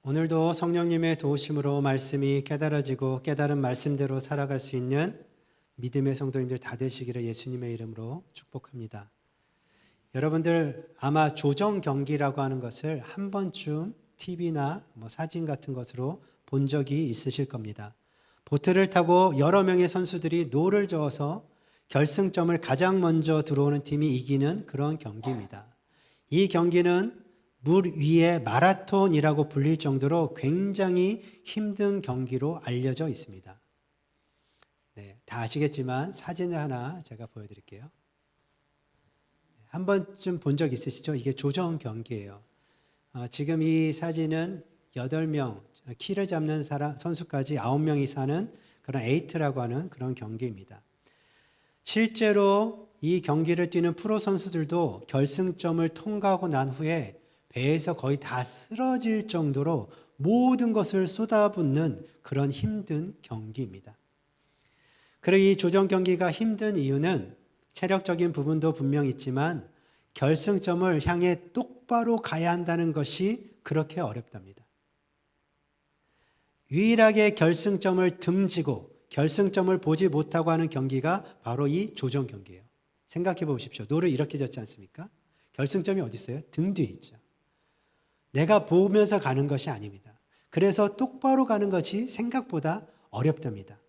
오늘도 성령님의 도우심으로 말씀이 깨달아지고 깨달은 말씀대로 살아갈 수 있는 믿음의 성도님들 다 되시기를 예수님의 이름으로 축복합니다. 여러분들 아마 조정 경기라고 하는 것을 한 번쯤 TV나 사진 같은 것으로 본 적이 있으실 겁니다. 보트를 타고 여러 명의 선수들이 노를 저어서 결승점을 가장 먼저 들어오는 팀이 이기는 그런 경기입니다. 이 경기는 물 위의 마라톤이라고 불릴 정도로 굉장히 힘든 경기로 알려져 있습니다. 네, 다 아시겠지만 사진을 하나 제가 보여드릴게요. 한 번쯤 본 적 있으시죠? 이게 조정 경기예요. 지금 이 사진은 8명, 키를 잡는 선수까지 9명이 사는 그런 에이트라고 하는 그런 경기입니다. 실제로 이 경기를 뛰는 프로 선수들도 결승점을 통과하고 난 후에 배에서 거의 다 쓰러질 정도로 모든 것을 쏟아붓는 그런 힘든 경기입니다. 그리고 이 조정 경기가 힘든 이유는 체력적인 부분도 분명 있지만 결승점을 향해 똑바로 가야 한다는 것이 그렇게 어렵답니다. 유일하게 결승점을 등지고 결승점을 보지 못하고 하는 경기가 바로 이 조정 경기예요. 생각해 보십시오. 노를 이렇게 젓지 않습니까? 결승점이 어디 있어요? 등 뒤에 있죠. 내가 보면서 가는 것이 아닙니다. 그래서 똑바로 가는 것이 생각보다 어렵답니다.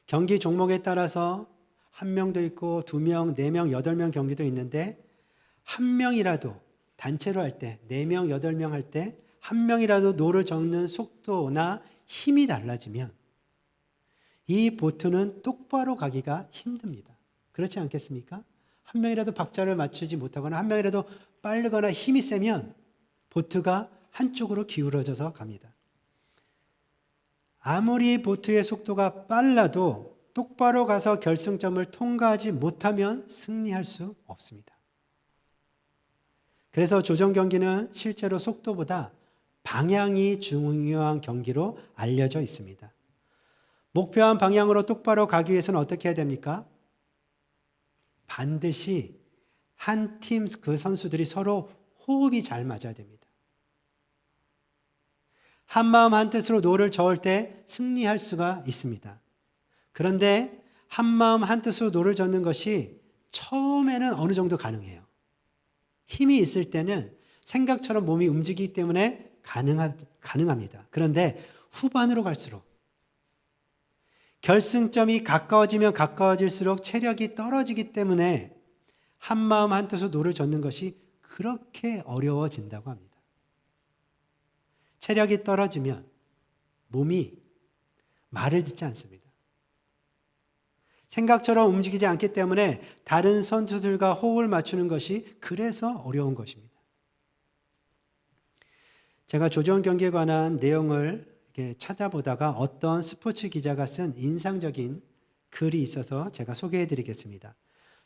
경기 종목에 따라서 1명도 있고 2명, 4명, 8명 경기도 있는데 1명이라도 단체로 할 때, 4명, 8명 할 때 1명이라도 노를 젓는 속도나 힘이 달라지면 이 보트는 똑바로 가기가 힘듭니다. 그렇지 않겠습니까? 1명이라도 박자를 맞추지 못하거나 1명이라도 빠르거나 힘이 세면 보트가 한쪽으로 기울어져서 갑니다. 아무리 보트의 속도가 빨라도 똑바로 가서 결승점을 통과하지 못하면 승리할 수 없습니다. 그래서 조정 경기는 실제로 속도보다 방향이 중요한 경기로 알려져 있습니다. 목표한 방향으로 똑바로 가기 위해서는 어떻게 해야 됩니까? 반드시 한 팀 그 선수들이 서로 호흡이 잘 맞아야 됩니다. 한 마음 한 뜻으로 노를 저을 때 승리할 수가 있습니다. 그런데 한 마음 한 뜻으로 노를 젓는 것이 처음에는 어느 정도 가능해요. 힘이 있을 때는 생각처럼 몸이 움직이기 때문에 가능합니다. 그런데 후반으로 갈수록 결승점이 가까워지면 가까워질수록 체력이 떨어지기 때문에 한 마음 한 뜻으로 노를 젓는 것이 그렇게 어려워진다고 합니다. 체력이 떨어지면 몸이 말을 듣지 않습니다. 생각처럼 움직이지 않기 때문에 다른 선수들과 호흡을 맞추는 것이 그래서 어려운 것입니다. 제가 조정 경기에 관한 내용을 이렇게 찾아보다가 어떤 스포츠 기자가 쓴 인상적인 글이 있어서 제가 소개해 드리겠습니다.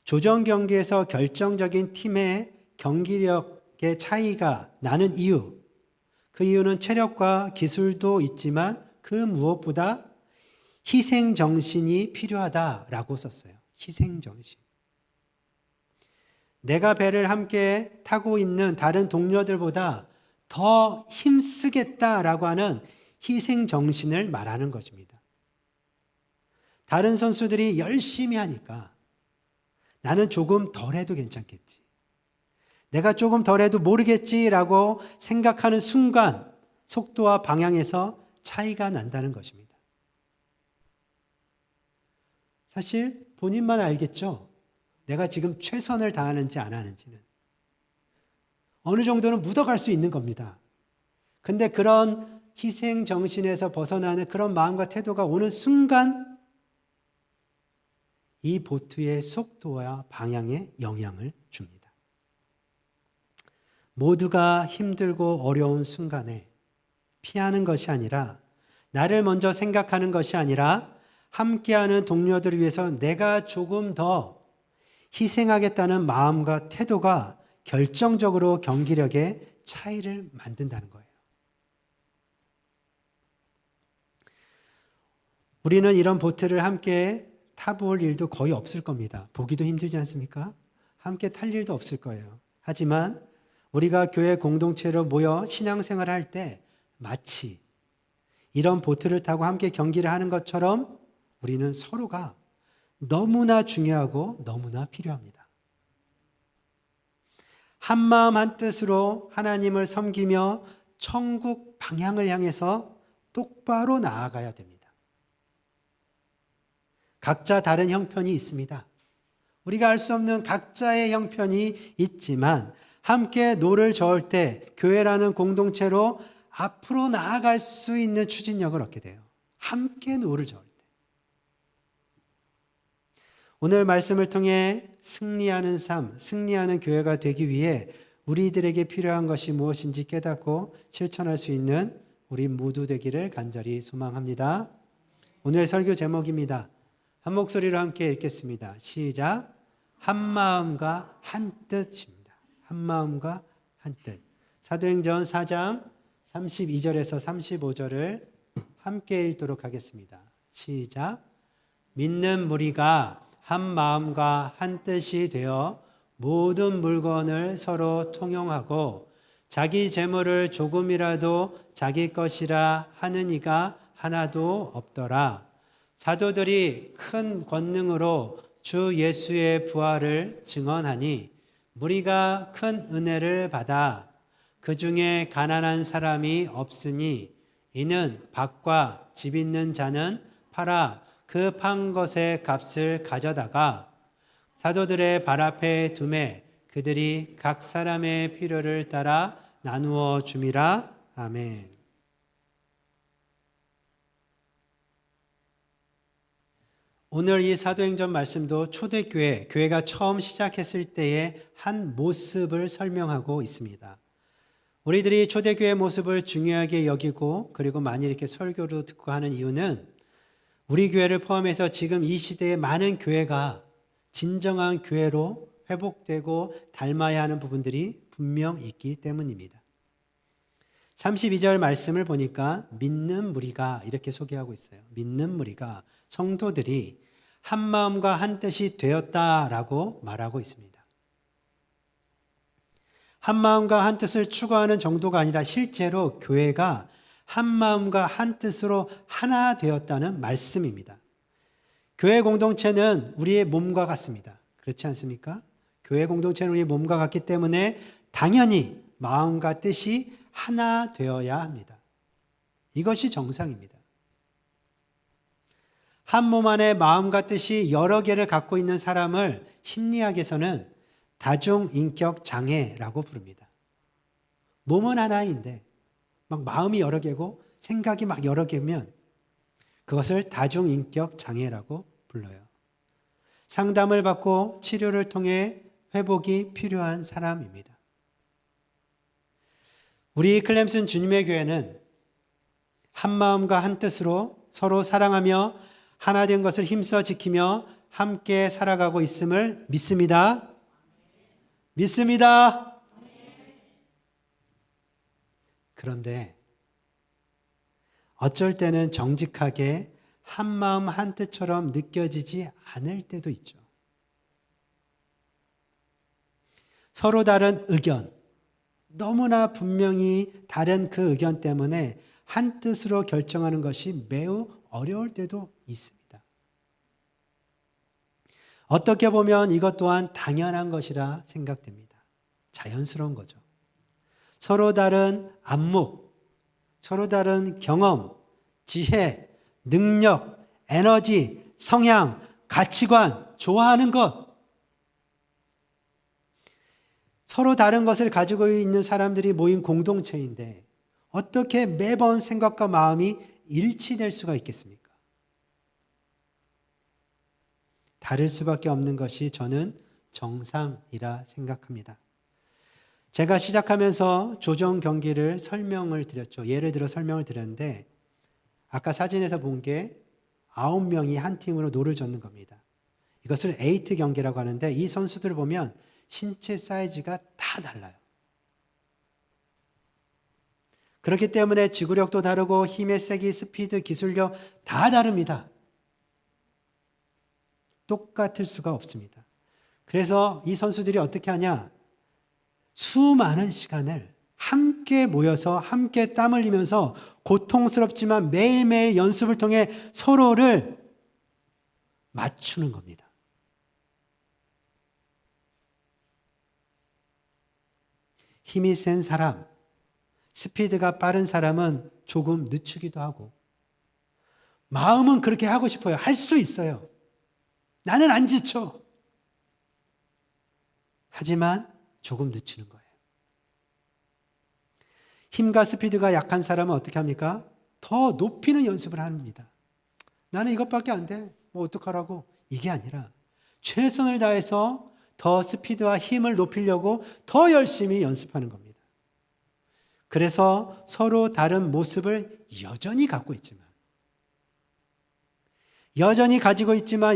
조정 경기에서 결정적인 팀의 경기력의 차이가 나는 이유, 그 이유는 체력과 기술도 있지만 그 무엇보다 희생정신이 필요하다라고 썼어요. 희생정신. 내가 배를 함께 타고 있는 다른 동료들보다 더 힘쓰겠다라고 하는 희생정신을 말하는 것입니다. 다른 선수들이 열심히 하니까 나는 조금 덜해도 괜찮겠지. 내가 조금 덜해도 모르겠지라고 생각하는 순간 속도와 방향에서 차이가 난다는 것입니다. 사실 본인만 알겠죠? 내가 지금 최선을 다하는지 안 하는지는. 어느 정도는 묻어갈 수 있는 겁니다. 근데 그런 희생 정신에서 벗어나는 그런 마음과 태도가 오는 순간 이 보트의 속도와 방향에 영향을 줍니다. 모두가 힘들고 어려운 순간에 피하는 것이 아니라 나를 먼저 생각하는 것이 아니라 함께하는 동료들을 위해서 내가 조금 더 희생하겠다는 마음과 태도가 결정적으로 경기력의 차이를 만든다는 거예요. 우리는 이런 보트를 함께 타볼 일도 거의 없을 겁니다. 보기도 힘들지 않습니까? 함께 탈 일도 없을 거예요. 하지만 우리가 교회 공동체로 모여 신앙생활을 할 때 마치 이런 보트를 타고 함께 경기를 하는 것처럼 우리는 서로가 너무나 중요하고 너무나 필요합니다. 한 마음 한 뜻으로 하나님을 섬기며 천국 방향을 향해서 똑바로 나아가야 됩니다. 각자 다른 형편이 있습니다. 우리가 알 수 없는 각자의 형편이 있지만 함께 노를 저을 때 교회라는 공동체로 앞으로 나아갈 수 있는 추진력을 얻게 돼요. 함께 노를 저을 때. 오늘 말씀을 통해 승리하는 삶, 승리하는 교회가 되기 위해 우리들에게 필요한 것이 무엇인지 깨닫고 실천할 수 있는 우리 모두 되기를 간절히 소망합니다. 오늘의 설교 제목입니다. 한 목소리로 함께 읽겠습니다. 시작. 한 마음과 한 뜻입니다. 한 마음과 한 뜻. 사도행전 4장 32절에서 35절을 함께 읽도록 하겠습니다. 시작. 믿는 무리가 한 마음과 한 뜻이 되어 모든 물건을 서로 통용하고 자기 재물을 조금이라도 자기 것이라 하는 이가 하나도 없더라. 사도들이 큰 권능으로 주 예수의 부활을 증언하니 무리가 큰 은혜를 받아 그 중에 가난한 사람이 없으니 이는 밭과 집 있는 자는 팔아 그 판 것의 값을 가져다가 사도들의 발 앞에 두매 그들이 각 사람의 필요를 따라 나누어 줌이라. 아멘. 오늘 이 사도행전 말씀도 초대교회, 교회가 처음 시작했을 때의 한 모습을 설명하고 있습니다. 우리들이 초대교회 모습을 중요하게 여기고 그리고 많이 이렇게 설교로 듣고 하는 이유는 우리 교회를 포함해서 지금 이 시대의 많은 교회가 진정한 교회로 회복되고 닮아야 하는 부분들이 분명 있기 때문입니다. 32절 말씀을 보니까 믿는 무리가 이렇게 소개하고 있어요. 믿는 무리가, 성도들이 한 마음과 한 뜻이 되었다라고 말하고 있습니다. 한 마음과 한 뜻을 추구하는 정도가 아니라 실제로 교회가 한 마음과 한 뜻으로 하나 되었다는 말씀입니다. 교회 공동체는 우리의 몸과 같습니다. 그렇지 않습니까? 교회 공동체는 우리의 몸과 같기 때문에 당연히 마음과 뜻이 하나 되어야 합니다. 이것이 정상입니다. 한 몸 안에 마음과 뜻이 여러 개를 갖고 있는 사람을 심리학에서는 다중인격 장애라고 부릅니다. 몸은 하나인데 막 마음이 여러 개고 생각이 막 여러 개면 그것을 다중인격 장애라고 불러요. 상담을 받고 치료를 통해 회복이 필요한 사람입니다. 우리 클램슨 주님의 교회는 한 마음과 한 뜻으로 서로 사랑하며 하나 된 것을 힘써 지키며 함께 살아가고 있음을 믿습니다. 믿습니다. 그런데 어쩔 때는 정직하게 한 마음 한 뜻처럼 느껴지지 않을 때도 있죠. 서로 다른 의견, 너무나 분명히 다른 그 의견 때문에 한 뜻으로 결정하는 것이 매우 어려울 때도 있습니다. 어떻게 보면 이것 또한 당연한 것이라 생각됩니다. 자연스러운 거죠. 서로 다른 안목, 서로 다른 경험, 지혜, 능력, 에너지, 성향, 가치관, 좋아하는 것. 서로 다른 것을 가지고 있는 사람들이 모인 공동체인데 어떻게 매번 생각과 마음이 일치될 수가 있겠습니까? 다를 수밖에 없는 것이 저는 정상이라 생각합니다. 제가 시작하면서 조정 경기를 설명을 드렸죠. 예를 들어 설명을 드렸는데 아까 사진에서 본 게 9명이 한 팀으로 노를 젓는 겁니다. 이것을 에이트 경기라고 하는데 이 선수들을 보면 신체 사이즈가 다 달라요. 그렇기 때문에 지구력도 다르고 힘의 세기, 스피드, 기술력 다 다릅니다. 똑같을 수가 없습니다. 그래서 이 선수들이 어떻게 하냐? 수많은 시간을 함께 모여서 함께 땀 흘리면서 고통스럽지만 매일매일 연습을 통해 서로를 맞추는 겁니다. 힘이 센 사람, 스피드가 빠른 사람은 조금 늦추기도 하고, 마음은 그렇게 하고 싶어요. 할 수 있어요. 나는 안 지쳐. 하지만 조금 늦추는 거예요. 힘과 스피드가 약한 사람은 어떻게 합니까? 더 높이는 연습을 합니다. 나는 이것밖에 안 돼. 뭐 어떡하라고. 이게 아니라 최선을 다해서 더 스피드와 힘을 높이려고 더 열심히 연습하는 겁니다. 그래서 서로 다른 모습을 여전히 갖고 있지만,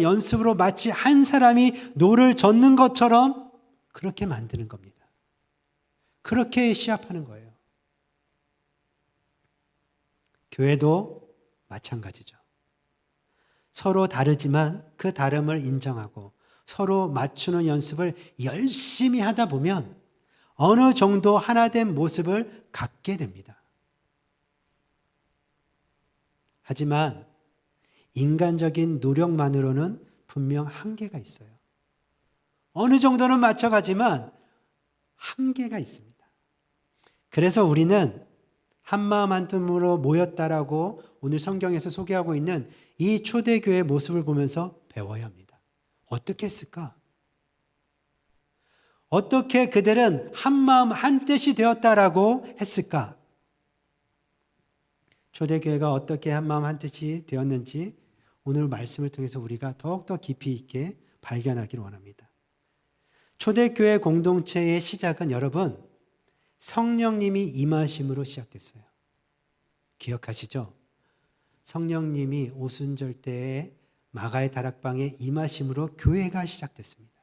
연습으로 마치 한 사람이 노를 젓는 것처럼 그렇게 만드는 겁니다. 그렇게 시합하는 거예요. 교회도 마찬가지죠. 서로 다르지만 그 다름을 인정하고 서로 맞추는 연습을 열심히 하다 보면 어느 정도 하나된 모습을 갖게 됩니다. 하지만 인간적인 노력만으로는 분명 한계가 있어요. 어느 정도는 맞춰가지만 한계가 있습니다. 그래서 우리는 한마음 한뜻으로 모였다라고 오늘 성경에서 소개하고 있는 이 초대교회의 모습을 보면서 배워야 합니다. 어떻게 했을까? 어떻게 그들은 한마음 한뜻이 되었다라고 했을까? 초대교회가 어떻게 한마음 한뜻이 되었는지 오늘 말씀을 통해서 우리가 더욱더 깊이 있게 발견하기를 원합니다. 초대교회 공동체의 시작은 여러분, 성령님이 임하심으로 시작됐어요. 기억하시죠? 성령님이 오순절 때에 마가의 다락방에 임하심으로 교회가 시작됐습니다.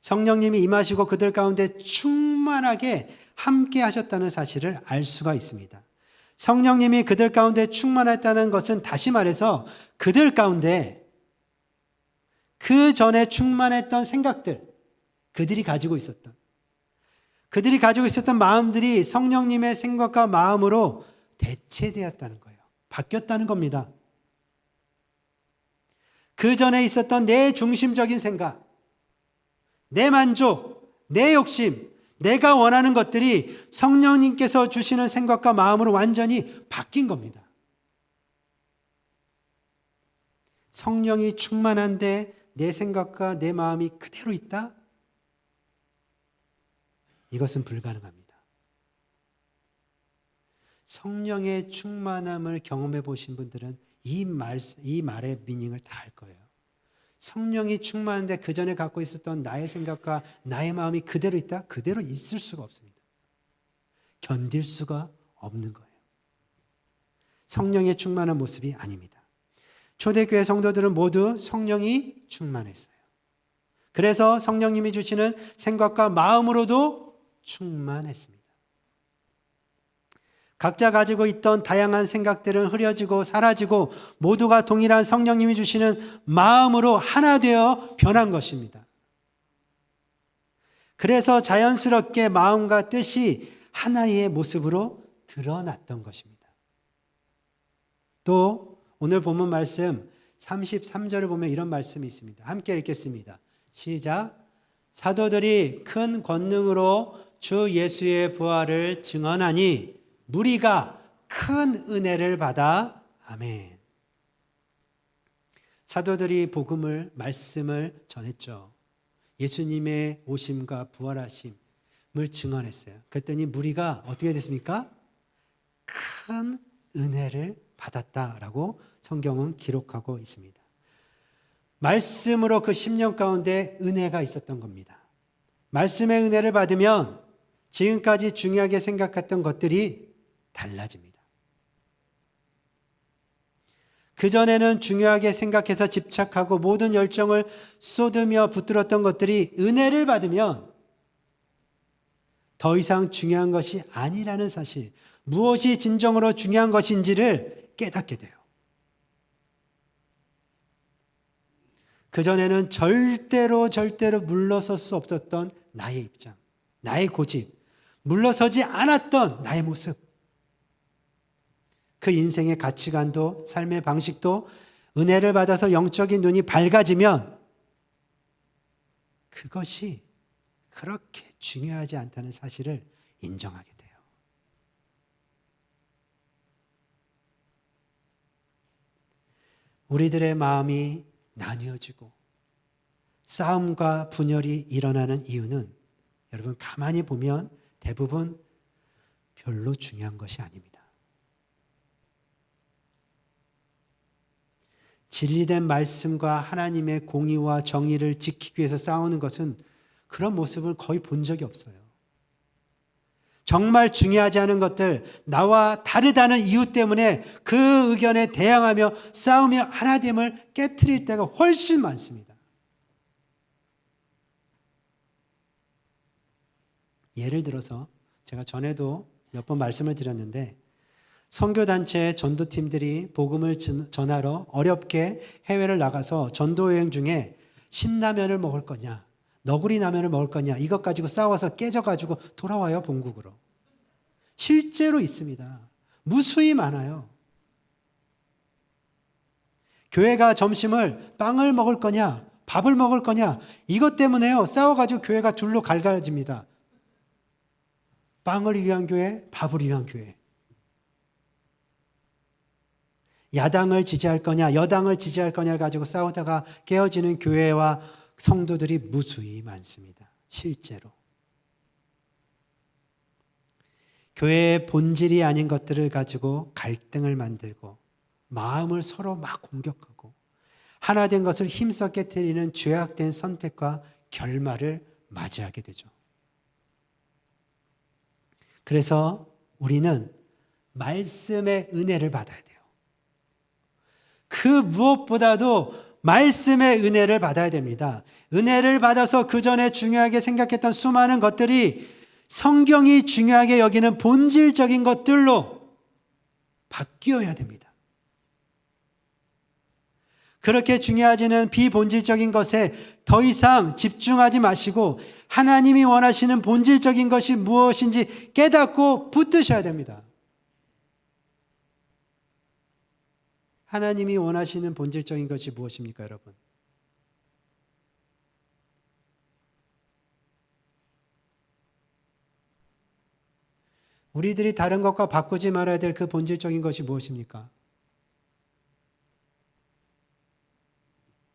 성령님이 임하시고 그들 가운데 충만하게 함께 하셨다는 사실을 알 수가 있습니다. 성령님이 그들 가운데 충만했다는 것은 다시 말해서 그들 가운데 그 전에 충만했던 생각들, 그들이 가지고 있었던 마음들이 성령님의 생각과 마음으로 대체되었다는 거예요. 바뀌었다는 겁니다. 그 전에 있었던 내 중심적인 생각, 내 만족, 내 욕심, 내가 원하는 것들이 성령님께서 주시는 생각과 마음으로 완전히 바뀐 겁니다. 성령이 충만한데 내 생각과 내 마음이 그대로 있다? 이것은 불가능합니다. 성령의 충만함을 경험해 보신 분들은 이 말의 미닝을 다 알 거예요. 성령이 충만한데 그 전에 갖고 있었던 나의 생각과 나의 마음이 그대로 있다? 그대로 있을 수가 없습니다. 견딜 수가 없는 거예요. 성령의 충만한 모습이 아닙니다. 초대교회 성도들은 모두 성령이 충만했어요. 그래서 성령님이 주시는 생각과 마음으로도 충만했습니다. 각자 가지고 있던 다양한 생각들은 흐려지고 사라지고 모두가 동일한 성령님이 주시는 마음으로 하나 되어 변한 것입니다. 그래서 자연스럽게 마음과 뜻이 하나의 모습으로 드러났던 것입니다. 또 오늘 본문 말씀 33절을 보면 이런 말씀이 있습니다. 함께 읽겠습니다. 시작. 사도들이 큰 권능으로 주 예수의 부활을 증언하니 무리가 큰 은혜를 받아 아멘. 사도들이 복음을, 말씀을 전했죠. 예수님의 오심과 부활하심을 증언했어요. 그랬더니 무리가 어떻게 됐습니까? 큰 은혜를 받았다라고 성경은 기록하고 있습니다. 말씀으로 그 10년 가운데 은혜가 있었던 겁니다. 말씀의 은혜를 받으면 지금까지 중요하게 생각했던 것들이 달라집니다. 그전에는 중요하게 생각해서 집착하고 모든 열정을 쏟으며 붙들었던 것들이 은혜를 받으면 더 이상 중요한 것이 아니라는 사실, 무엇이 진정으로 중요한 것인지를 깨닫게 돼요. 그전에는 절대로 물러설 수 없었던 나의 입장, 나의 고집, 물러서지 않았던 나의 모습, 그 인생의 가치관도 삶의 방식도 은혜를 받아서 영적인 눈이 밝아지면 그것이 그렇게 중요하지 않다는 사실을 인정하게 돼요. 우리들의 마음이 나뉘어지고 싸움과 분열이 일어나는 이유는 여러분 가만히 보면 대부분 별로 중요한 것이 아닙니다. 진리된 말씀과 하나님의 공의와 정의를 지키기 위해서 싸우는 것은 그런 모습을 거의 본 적이 없어요. 정말 중요하지 않은 것들, 나와 다르다는 이유 때문에 그 의견에 대항하며 싸우며 하나됨을 깨트릴 때가 훨씬 많습니다. 예를 들어서 제가 전에도 몇 번 말씀을 드렸는데 선교단체 전도팀들이 복음을 전하러 어렵게 해외를 나가서 전도여행 중에 신라면을 먹을 거냐, 너구리 라면을 먹을 거냐, 이것 가지고 싸워서 깨져가지고 돌아와요, 본국으로. 실제로 있습니다. 무수히 많아요. 교회가 점심을 빵을 먹을 거냐, 밥을 먹을 거냐, 이것 때문에요. 싸워가지고 교회가 둘로 갈라집니다. 빵을 위한 교회, 밥을 위한 교회. 야당을 지지할 거냐, 여당을 지지할 거냐를 가지고 싸우다가 깨어지는 교회와 성도들이 무수히 많습니다. 실제로. 교회의 본질이 아닌 것들을 가지고 갈등을 만들고 마음을 서로 막 공격하고 하나 된 것을 힘써 깨트리는 죄악된 선택과 결말을 맞이하게 되죠. 그래서 우리는 말씀의 은혜를 받아야 돼요. 그 무엇보다도 말씀의 은혜를 받아야 됩니다. 은혜를 받아서 그 전에 중요하게 생각했던 수많은 것들이 성경이 중요하게 여기는 본질적인 것들로 바뀌어야 됩니다. 그렇게 중요하지는 비본질적인 것에 더 이상 집중하지 마시고 하나님이 원하시는 본질적인 것이 무엇인지 깨닫고 붙드셔야 됩니다. 하나님이 원하시는 본질적인 것이 무엇입니까, 여러분? 우리들이 다른 것과 바꾸지 말아야 될 그 본질적인 것이 무엇입니까?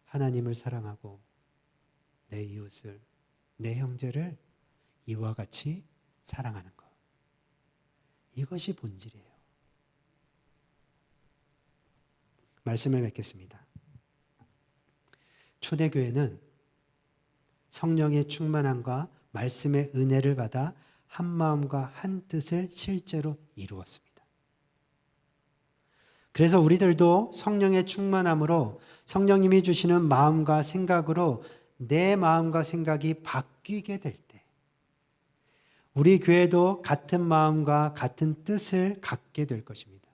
하나님을 사랑하고 내 이웃을, 내 형제를 이와 같이 사랑하는 것. 이것이 본질이에요. 말씀을 맺겠습니다. 초대교회는 성령의 충만함과 말씀의 은혜를 받아 한 마음과 한 뜻을 실제로 이루었습니다. 그래서 우리들도 성령의 충만함으로 성령님이 주시는 마음과 생각으로 내 마음과 생각이 바뀌게 될 때 우리 교회도 같은 마음과 같은 뜻을 갖게 될 것입니다.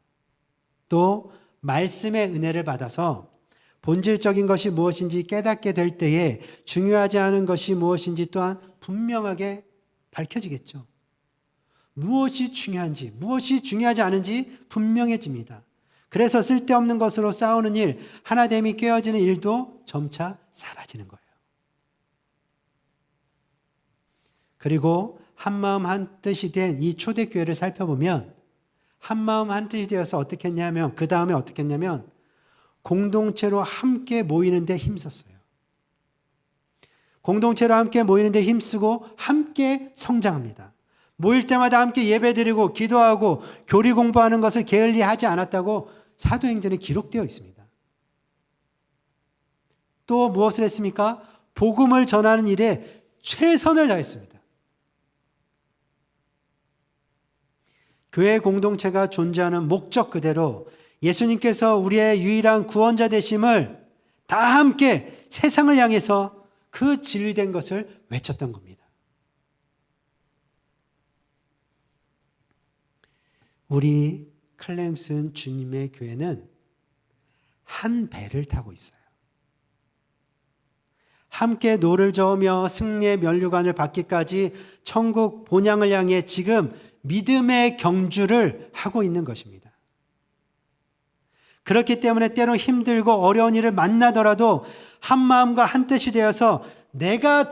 또 말씀의 은혜를 받아서 본질적인 것이 무엇인지 깨닫게 될 때에 중요하지 않은 것이 무엇인지 또한 분명하게 밝혀지겠죠. 무엇이 중요한지, 무엇이 중요하지 않은지 분명해집니다. 그래서 쓸데없는 것으로 싸우는 일, 하나됨이 깨어지는 일도 점차 사라지는 거예요. 그리고 한마음 한뜻이 된 이 초대교회를 살펴보면 한마음 한뜻이 되어서 어떻게 했냐면 그 다음에 어떻게 했냐면 공동체로 함께 모이는 데 힘썼어요. 공동체로 함께 모이는 데 힘쓰고 함께 성장합니다. 모일 때마다 함께 예배드리고 기도하고 교리 공부하는 것을 게을리하지 않았다고 사도행전에 기록되어 있습니다. 또 무엇을 했습니까? 복음을 전하는 일에 최선을 다했습니다. 교회 공동체가 존재하는 목적 그대로 예수님께서 우리의 유일한 구원자 되심을 다 함께 세상을 향해서 그 진리된 것을 외쳤던 겁니다. 우리 클램슨 주님의 교회는 한 배를 타고 있어요. 함께 노를 저으며 승리의 면류관을 받기까지 천국 본향을 향해 지금 믿음의 경주를 하고 있는 것입니다. 그렇기 때문에 때로 힘들고 어려운 일을 만나더라도 한 마음과 한 뜻이 되어서 내가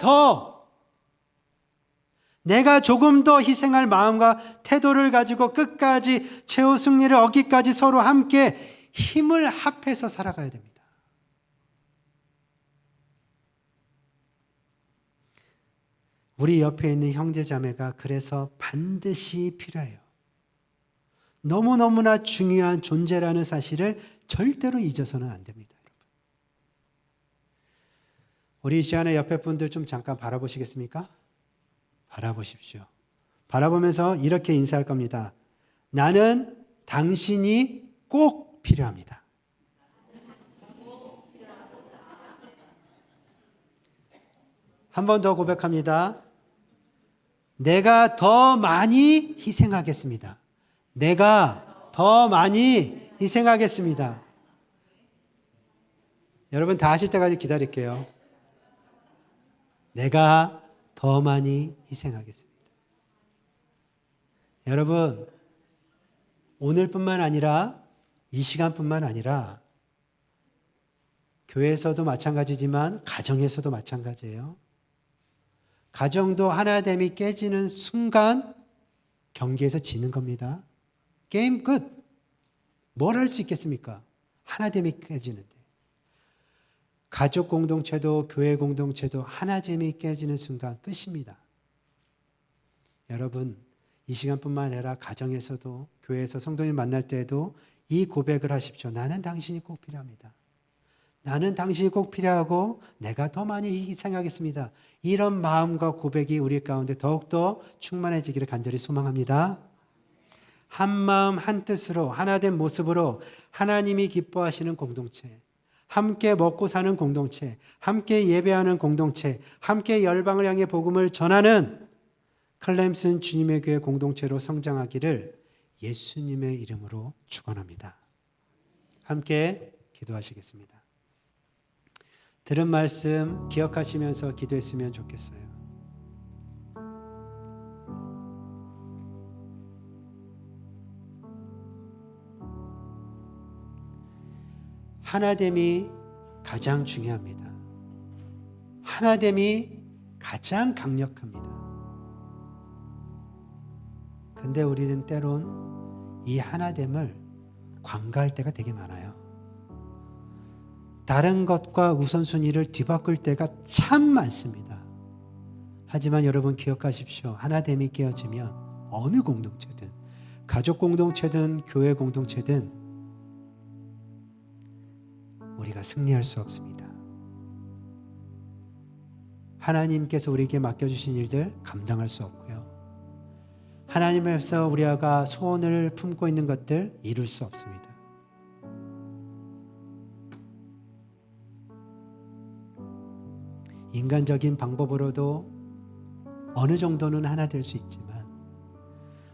조금 더 희생할 마음과 태도를 가지고 끝까지 최후 승리를 얻기까지 서로 함께 힘을 합해서 살아가야 됩니다. 우리 옆에 있는 형제 자매가 그래서 반드시 필요해요. 너무너무나 중요한 존재라는 사실을 절대로 잊어서는 안 됩니다. 여러분. 우리 이 시간에 옆에 분들 좀 잠깐 바라보시겠습니까? 바라보십시오. 바라보면서 이렇게 인사할 겁니다. 나는 당신이 꼭 필요합니다. 한 번 더 고백합니다. 내가 더 많이 희생하겠습니다. 내가 더 많이 희생하겠습니다. 여러분 다 하실 때까지 기다릴게요. 내가 더 많이 희생하겠습니다. 여러분, 오늘뿐만 아니라 이 시간뿐만 아니라 교회에서도 마찬가지지만 가정에서도 마찬가지예요. 가정도 하나됨이 깨지는 순간 경기에서 지는 겁니다. 게임 끝. 뭘 할 수 있겠습니까? 하나됨이 깨지는데. 가족 공동체도 교회 공동체도 하나됨이 깨지는 순간 끝입니다. 여러분, 이 시간뿐만 아니라 가정에서도 교회에서 성도님 만날 때에도 이 고백을 하십시오. 나는 당신이 꼭 필요합니다. 나는 당신이 꼭 필요하고 내가 더 많이 희생하겠습니다. 이런 마음과 고백이 우리 가운데 더욱더 충만해지기를 간절히 소망합니다. 한 마음 한 뜻으로 하나된 모습으로 하나님이 기뻐하시는 공동체, 함께 먹고 사는 공동체, 함께 예배하는 공동체, 함께 열방을 향해 복음을 전하는 클램슨 주님의 교회 공동체로 성장하기를 예수님의 이름으로 축원합니다. 함께 기도하시겠습니다. 들은 말씀 기억하시면서 기도했으면 좋겠어요. 하나됨이 가장 중요합니다. 하나됨이 가장 강력합니다. 근데 우리는 때론 이 하나됨을 관가할 때가 되게 많아요. 다른 것과 우선순위를 뒤바꿀 때가 참 많습니다. 하지만 여러분 기억하십시오. 하나됨이 깨어지면 어느 공동체든, 가족 공동체든 교회 공동체든 우리가 승리할 수 없습니다. 하나님께서 우리에게 맡겨주신 일들 감당할 수 없고요. 하나님께서 우리가 소원을 품고 있는 것들 이룰 수 없습니다. 인간적인 방법으로도 어느 정도는 하나 될 수 있지만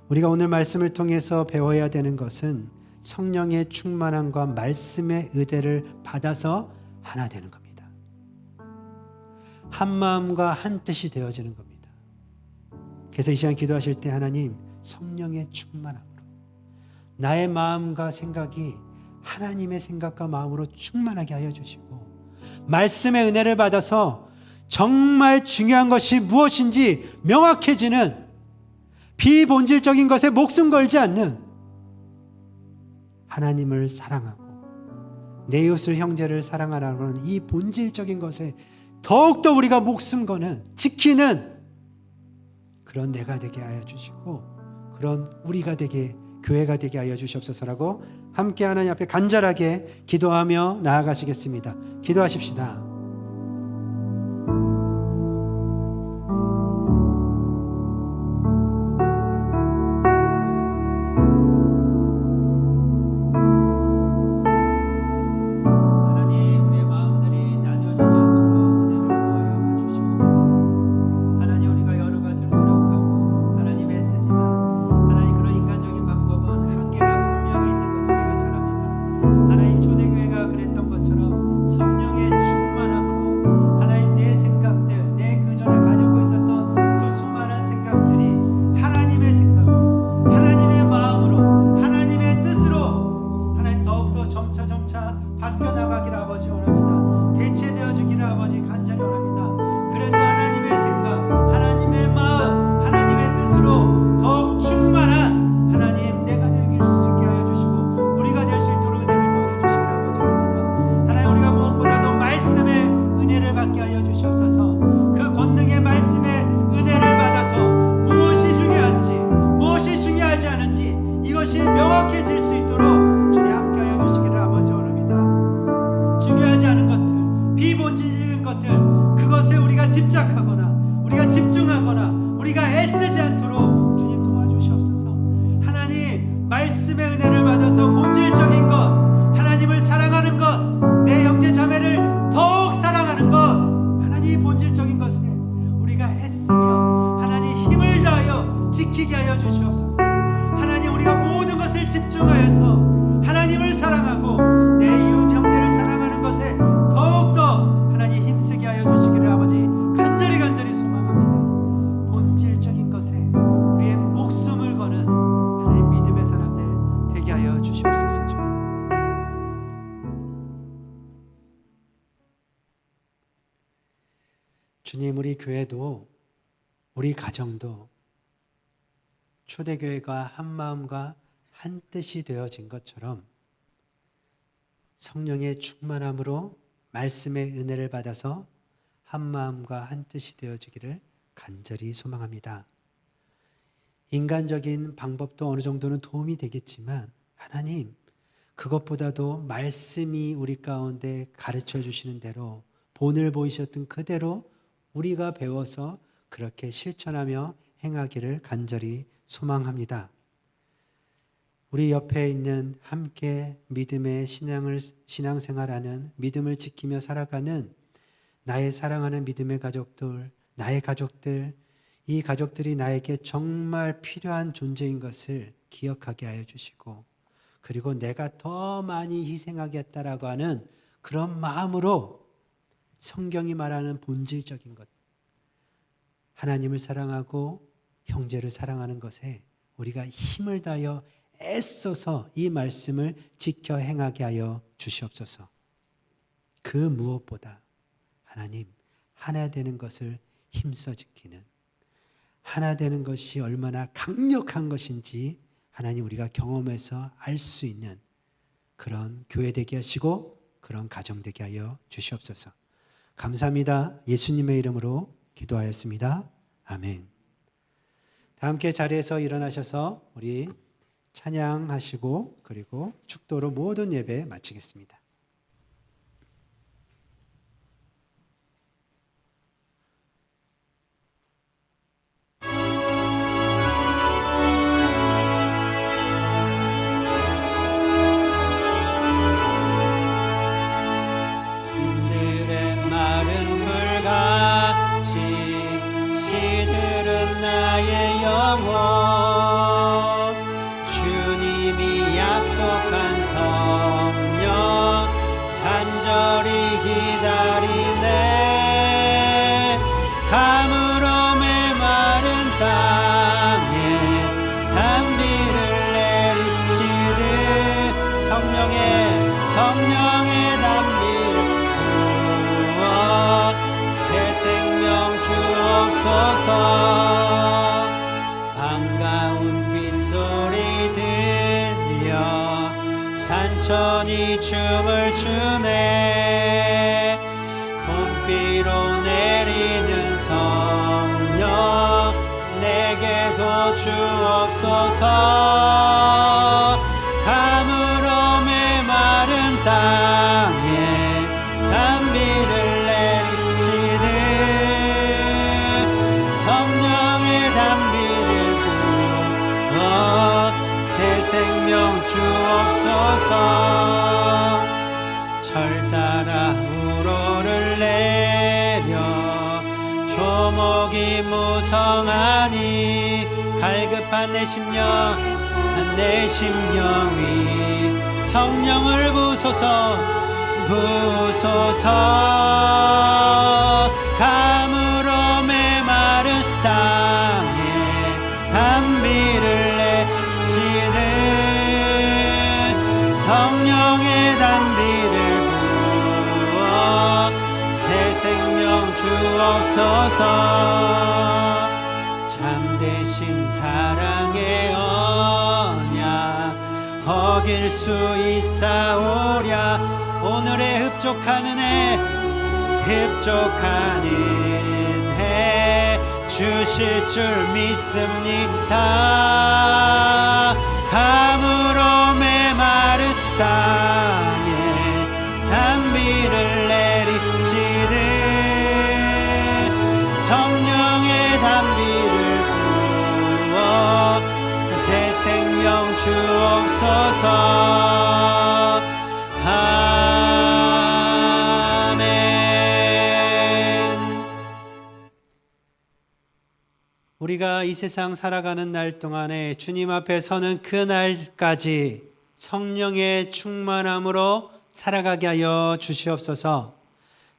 우리가 오늘 말씀을 통해서 배워야 되는 것은 성령의 충만함과 말씀의 의대를 받아서 하나 되는 겁니다. 한 마음과 한 뜻이 되어지는 겁니다. 그래서 이 시간 기도하실 때 하나님 성령의 충만함으로 나의 마음과 생각이 하나님의 생각과 마음으로 충만하게 하여 주시고 말씀의 은혜를 받아서 정말 중요한 것이 무엇인지 명확해지는 비본질적인 것에 목숨 걸지 않는 하나님을 사랑하고 내 이웃을 형제를 사랑하라는 이 본질적인 것에 더욱더 우리가 목숨 거는 지키는 그런 내가 되게 하여 주시고 그런 우리가 되게 교회가 되게 하여 주시옵소서라고 함께 하나님 앞에 간절하게 기도하며 나아가시겠습니다. 기도하십시다. 하나님 초대교회가 그랬던 것처럼 성령의 충만 것들, 그것에 우리가 집착하거나 우리가 집중하거나 우리가 애쓰지 않도록 주님 도와주시옵소서. 하나님, 말씀의 은혜를 받아서 본질적인 것, 하나님을 사랑하는 것, 내 형제 자매를 더욱 사랑하는 것, 하나님 본질적인 것에 우리가 애쓰며 하나님 힘을 다하여 지키게 하여 주시옵소서. 하나님, 우리가 모든 것을 집중하여서 하나님을 사랑하고 내 이웃 형제를 사랑하는 것에 더욱더 하나님 힘쓰게 하여 주시기를 아버지 간절히 소망합니다. 본질적인 것에 우리의 목숨을 거는 하나님 믿음의 사람들 되게 하여 주시옵소서. 주님, 우리 교회도 우리 가정도 초대교회가 한 마음과 한 뜻이 되어진 것처럼 성령의 충만함으로 말씀의 은혜를 받아서 한 마음과 한 뜻이 되어지기를 간절히 소망합니다. 인간적인 방법도 어느 정도는 도움이 되겠지만 하나님, 그것보다도 말씀이 우리 가운데 가르쳐 주시는 대로 본을 보이셨던 그대로 우리가 배워서 그렇게 실천하며 행하기를 간절히 소망합니다. 우리 옆에 있는 함께 믿음의 신앙생활하는, 믿음을 지키며 살아가는 나의 사랑하는 믿음의 가족들, 나의 가족들, 이 가족들이 나에게 정말 필요한 존재인 것을 기억하게 하여 주시고, 그리고 내가 더 많이 희생하겠다라고 하는 그런 마음으로 성경이 말하는 본질적인 것, 하나님을 사랑하고 형제를 사랑하는 것에 우리가 힘을 다하여 애써서 이 말씀을 지켜 행하게 하여 주시옵소서. 그 무엇보다 하나님, 하나 되는 것을 힘써 지키는, 하나 되는 것이 얼마나 강력한 것인지 하나님 우리가 경험해서 알 수 있는 그런 교회 되게 하시고 그런 가정 되게 하여 주시옵소서. 감사합니다. 예수님의 이름으로 기도하였습니다. 아멘. 다 함께 자리에서 일어나셔서 우리 찬양하시고 그리고 축도로 모든 예배 마치겠습니다. 성령의 담비를 부어 새 생명 주옵소서. 반가운 빗소리 들려 산천이 춤을 추네. 봄비로 내리는 성령 내게도 주옵소서. 가물어 메마른 땅에 담비를 내리시듯 성령의 담비를 부어 새 생명 주옵소서. 철 따라 우로를 내려 조목이 무성하니 갈급한 내 심령이 성령을 부소서 부소서. 가물어 메마른 땅에 담비를 내시듯 성령의 담비를 부어 새 생명 주옵소서. 참되신 사랑의 언약 어길 수 있사오랴. 오늘의 흡족한 은혜 주실 줄 믿습니다. 가물어 메마른 땅에 담비를 내리시듯 생명 주옵소서. 아멘. 우리가 이 세상 살아가는 날 동안에 주님 앞에 서는 그 날까지 성령의 충만함으로 살아가게 하여 주시옵소서.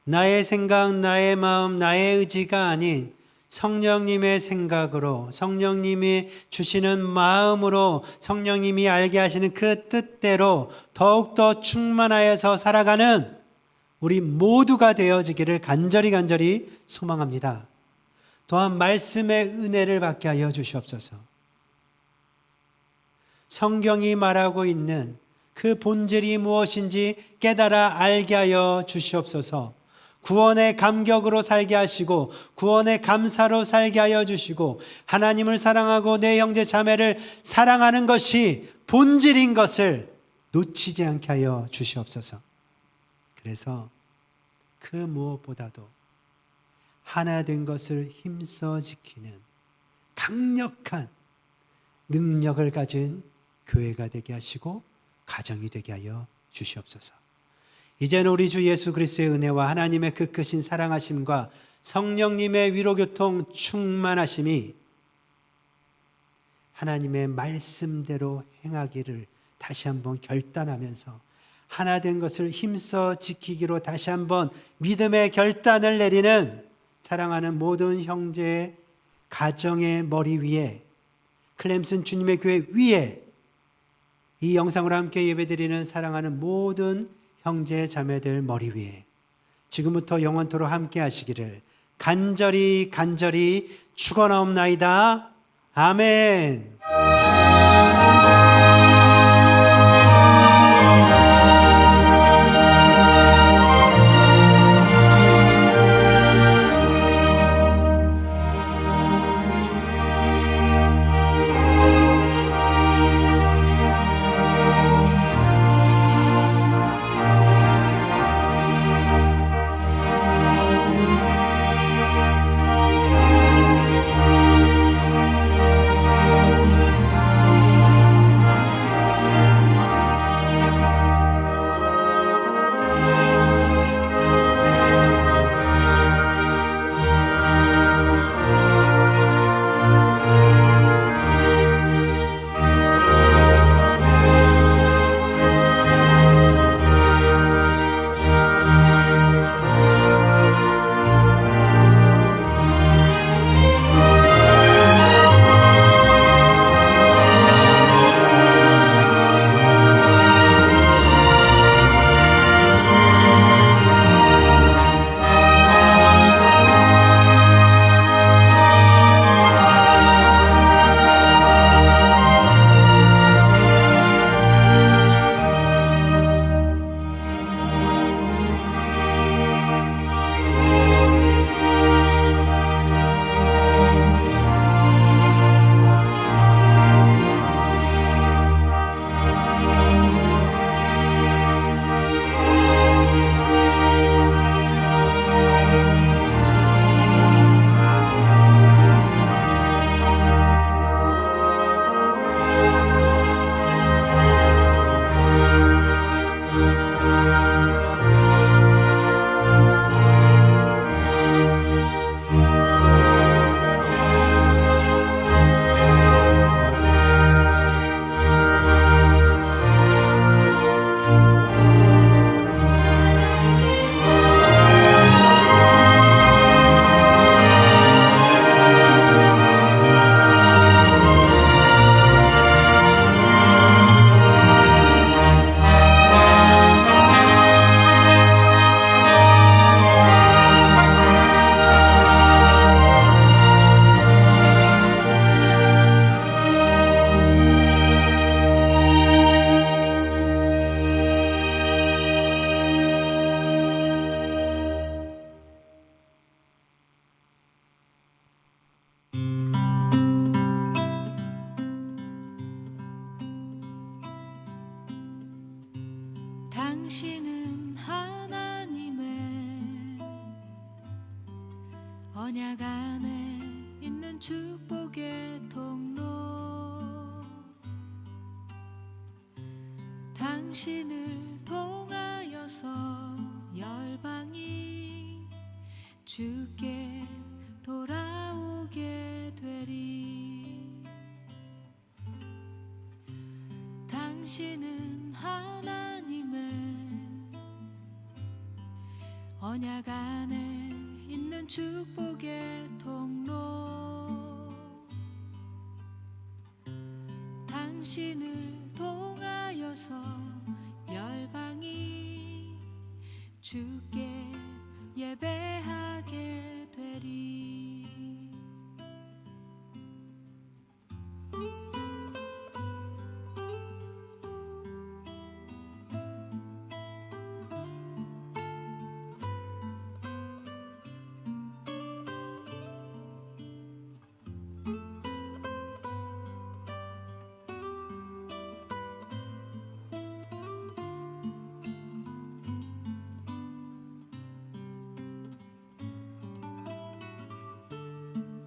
나의 생각, 나의 마음, 나의 의지가 아닌 성령님의 생각으로, 성령님이 주시는 마음으로, 성령님이 알게 하시는 그 뜻대로 더욱더 충만하여서 살아가는 우리 모두가 되어지기를 간절히 소망합니다. 또한 말씀의 은혜를 받게 하여 주시옵소서. 성경이 말하고 있는 그 본질이 무엇인지 깨달아 알게 하여 주시옵소서. 구원의 감격으로 살게 하시고 구원의 감사로 살게 하여 주시고 하나님을 사랑하고 내 형제 자매를 사랑하는 것이 본질인 것을 놓치지 않게 하여 주시옵소서. 그래서 그 무엇보다도 하나 된 것을 힘써 지키는 강력한 능력을 가진 교회가 되게 하시고 가정이 되게 하여 주시옵소서. 이제는 우리 주 예수 그리스도의 은혜와 하나님의 그 크신 사랑하심과 성령님의 위로교통 충만하심이 하나님의 말씀대로 행하기를 다시 한번 결단하면서 하나 된 것을 힘써 지키기로 다시 한번 믿음의 결단을 내리는 사랑하는 모든 형제의 가정의 머리 위에, 클램슨 주님의 교회 위에, 이 영상으로 함께 예배드리는 사랑하는 모든 형제 자매들 머리 위에 지금부터 영원토록 함께 하시기를 간절히 축원하옵나이다. 아멘. 당신은 하나님의 언약 안에 있는 축복의 통로 당신을 통하여서 열방이 주께 돌아오게 되리. 당신은 하나님의 언약 안에 있는 축복의 통로. 당신을 통하여서 열방이 주께 예배하게 되리.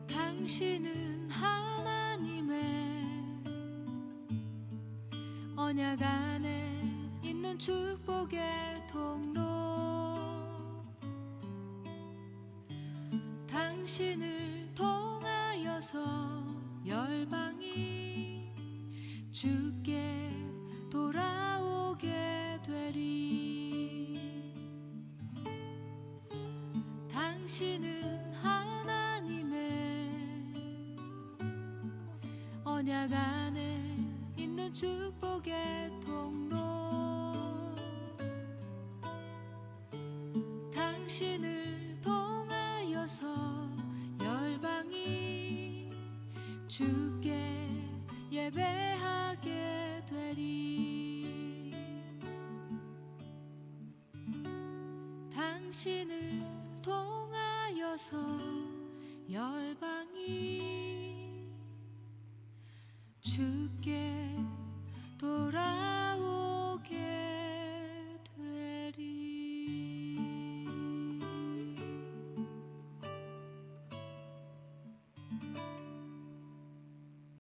당신은 하나님의 언약 안에 있는 축복의 통로. 당신을 통하여서 열방이 주께 돌아오게 되리. 당신은 언약 안에 있는 축복의 통로. 당신을 통하여서 열방이 주께 예배하게 되리. 당신을 통하여서 열방이 주께